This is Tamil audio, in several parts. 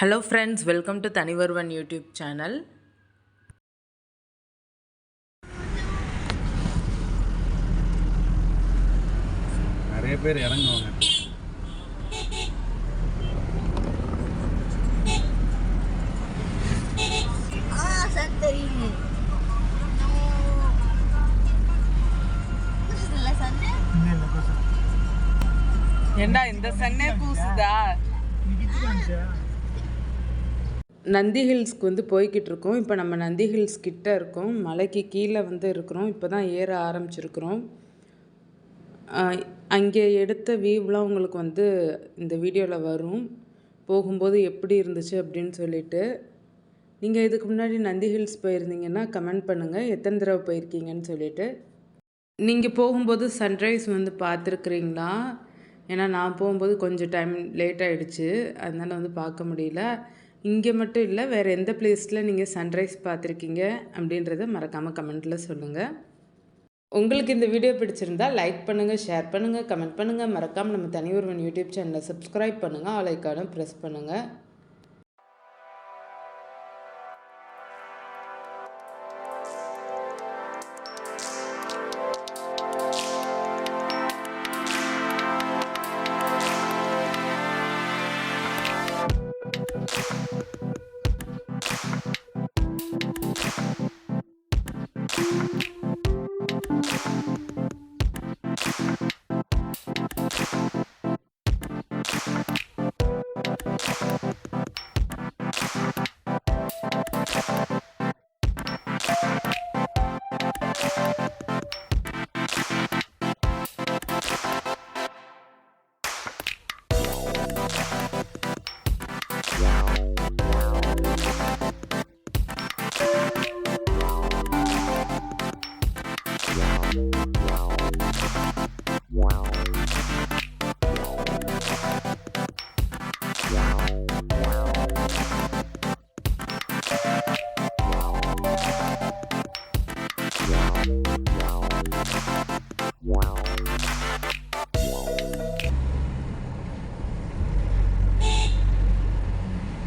ஹலோ ஃப்ரெண்ட்ஸ், வெல்கம் டு தனிவருவன் யூடியூப் சேனல். நிறைய பேர் இறங்குவாங்க. ஏண்டா இந்த சன்னே பூசுதா? நந்தி ஹில்ஸ்க்கு போய்கிட்டு இருக்கோம். இப்போ நம்ம நந்தி ஹில்ஸ் கிட்ட இருக்கோம். மலைக்கு கீழே இருக்கிறோம். இப்போ தான் ஏற ஆரம்பிச்சிருக்கிறோம். அங்கே எடுத்த வியூலாம் உங்களுக்கு இந்த வீடியோவில் வரும். போகும்போது எப்படி இருந்துச்சு அப்படின்னு சொல்லிட்டு. நீங்கள் இதுக்கு முன்னாடி நந்தி ஹில்ஸ் போயிருந்தீங்கன்னா கமெண்ட் பண்ணுங்கள், எத்தனை தடவை போயிருக்கீங்கன்னு சொல்லிட்டு. நீங்கள் போகும்போது சன்ரைஸ் பார்த்துருக்குறீங்களா? ஏன்னா நான் போகும்போது கொஞ்சம் டைம் லேட் ஆகிடுச்சு, அதனால் பார்க்க முடியல. இங்கே மட்டும் இல்லை, வேறு எந்த பிளேஸில் நீங்கள் சன்ரைஸ் பார்த்துருக்கீங்க அப்படின்றத மறக்காமல் கமெண்ட்டில் சொல்லுங்கள். உங்களுக்கு இந்த வீடியோ பிடிச்சிருந்தா லைக் பண்ணுங்கள், ஷேர் பண்ணுங்கள், கமெண்ட் பண்ணுங்கள். மறக்காமல் நம்ம தனிவருவன் யூடியூப் சேனலை சப்ஸ்கிரைப் பண்ணுங்கள், ஆல் ஐக்கானை ப்ரெஸ் பண்ணுங்கள்.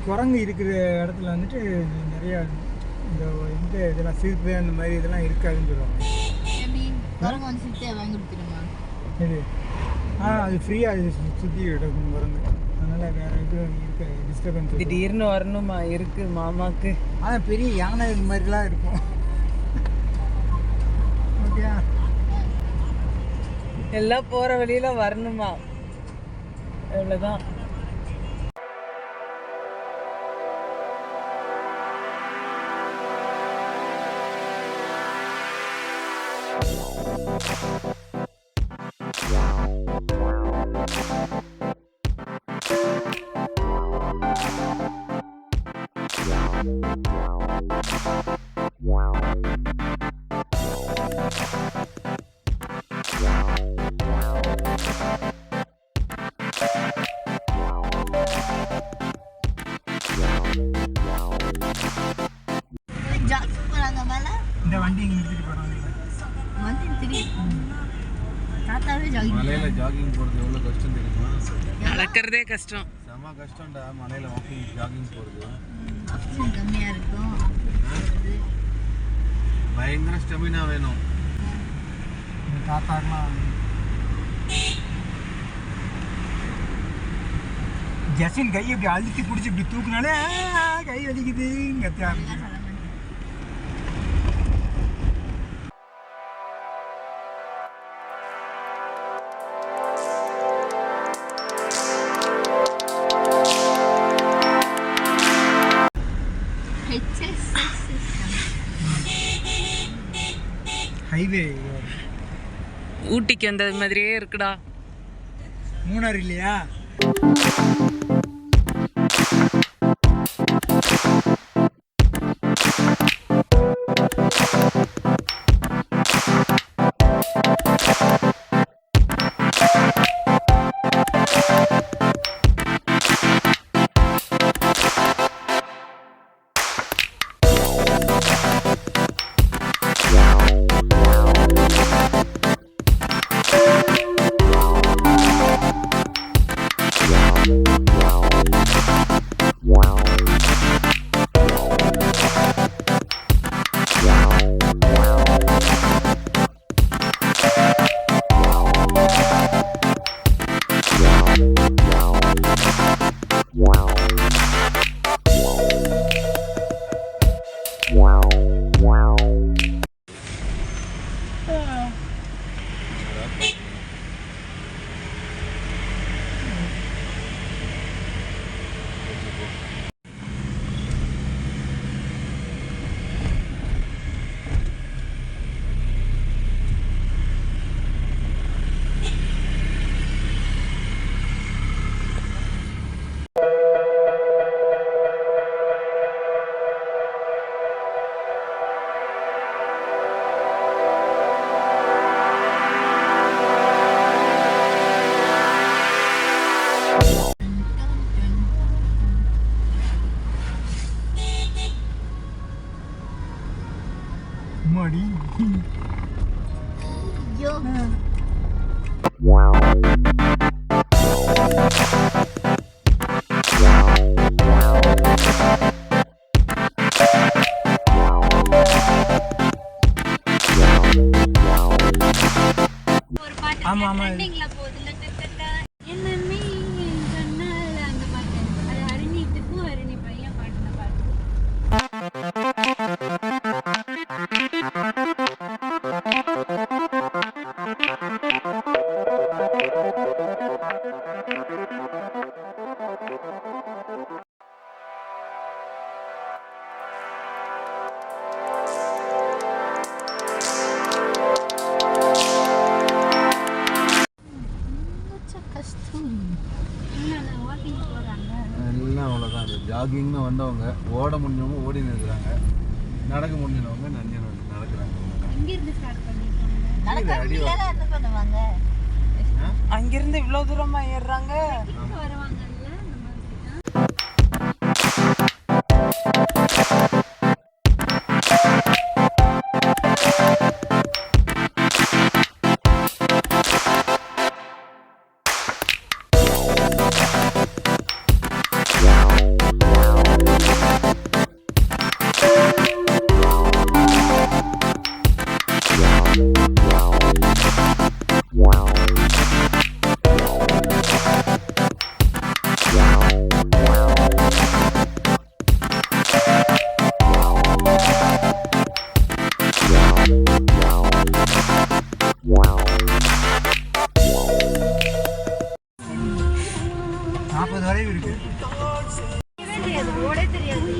குரங்கு இருக்கிற இடத்துல நிறையா இதெல்லாம் சிரிப்பு அந்த மாதிரி இதெல்லாம் இருக்காதுன்னு சொல்லுவாங்க. இது அது ஃப்ரீயாக சுற்றி விடும் குரங்கு, அதனால் வேறு எதுவும் இருக்க டிஸ்டர்பன்ஸ். திடீர்னு வரணுமா இருக்குது மாமாவுக்கு? அதான் பெரிய யானை இது மாதிரிலாம் இருக்கும். ஓகே, எல்லாம் போகிற வழியில் வரணுமா, அவ்வளோதான். இந்த வண்டி இங்கே நிறுத்திட்டு போகிறாங்க. மலையில ஜாகிங் போறது எவ்வளவு கஷ்டம் தெரியுமா? நடக்கிறதே கஷ்டம், செம கஷ்டம்டா. மலையில வாக்கிங் ஜாகிங் போறது கம்மியா இருக்கும், பயங்கர ஸ்டெமினா வேணும். தாத்தாலாம் ஜஸ்டின் கை இப்படி அழுத்தி பிடிச்சி இப்படி தூக்குனாலே கை வலிக்குது. ஹைவே ஊட்டிக்கு வந்தது மாதிரியே இருக்குடா. மூணார் இல்லையா? அம்மாடி ஐயோ ஒரு பாட்டு ஆமா, ஆமா. ட்ரெண்டிங்ல போகுதுல என்னமே சொன்னால அந்த பாட்டு அது ஹரிணித்துக்கும் ஹரிணி பையன் பாடின பாட்டு கஷ்டம் என்ன வாக்கிங் போறாங்க எல்லாம் அவ்வளோதான். அது ஜாகிங்னு வந்தவங்க, ஓட முடிஞ்சவங்க ஓடி நிற்கிறாங்க, நடக்க முடிஞ்சவங்க நடக்கிறாங்க. இங்கிருந்து ஸ்டார்ட் பண்ணிருக்காங்க நடக்க முடியல என்ன பண்ணுவாங்க அங்கிருந்து இவ்வளோ தூரமாக ஏறுறாங்க. இங்க வருவாங்கல்ல அந்த மாதிரி நாற்பது வரையும் இருக்கு தெரியாது ஓட தெரியாது